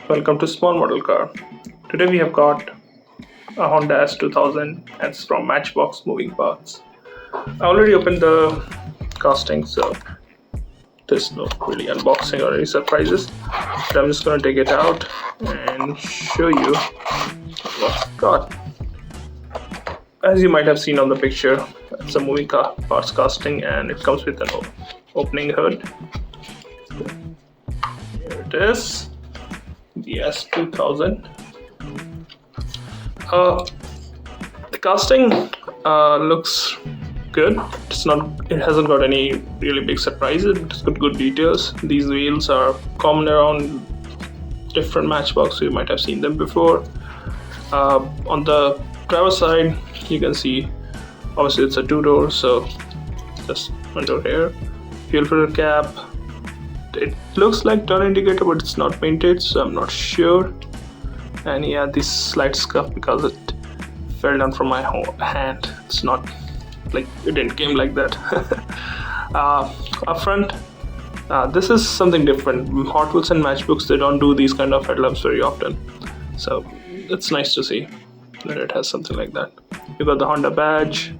Welcome to Small Model Car. Today we have got a Honda S2000 and it's from Matchbox Moving Parts. I already opened the casting, so there's no really unboxing or any surprises, but I'm just going to take it out and show you what's got. As you might have seen on the picture, it's a moving parts casting and it comes with an opening hood. Here it is, the S2000. The casting looks good. It hasn't got any really big surprises, but it's got good details. These wheels are common around different Matchbox, so you might have seen them before. On the driver's side, you can see obviously it's a two-door, so just one door here. Fuel filter cap. It looks like turn indicator, but it's not painted, so I'm not sure. And yeah, this slight scuff because it fell down from my hand. It's not like it didn't came like that. Up front, this is something different. Hot Wheels and Matchbox, they don't do these kind of headlamps very often, so it's nice to see that it has something like that. You got the Honda badge.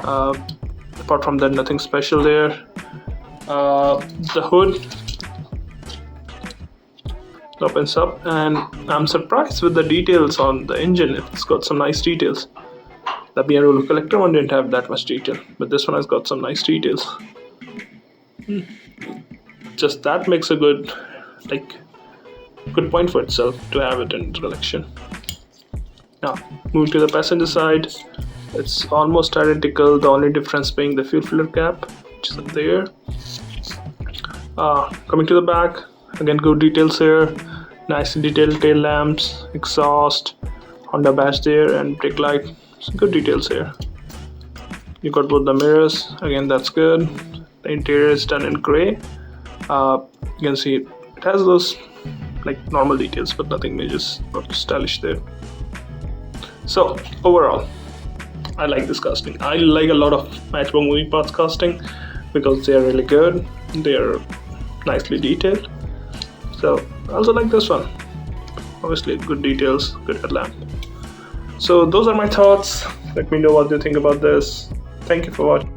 Apart from that, nothing special there. The hood opens up, and I'm surprised with the details on the engine. It's got some nice details. The bburago collector one didn't have that much detail, but this one has got some nice details. Just that makes a good point for itself to have it in the collection. Now, moving to the passenger side, it's almost identical. The only difference being the fuel filter cap, which is up there. Coming to the back, again, good details here. Nicely detailed tail lamps, exhaust, Honda badge there, and brake light. Some good details here. You got both the mirrors. Again, that's good. The interior is done in gray. You can see it has those normal details, but nothing major, not stylish there. So overall, I like this casting. I like a lot of Matchbox moving parts casting because they are really good. They are nicely detailed. So I also like this one. Obviously, good details, good headlamp. So those are my thoughts. Let me know what you think about this. Thank you for watching.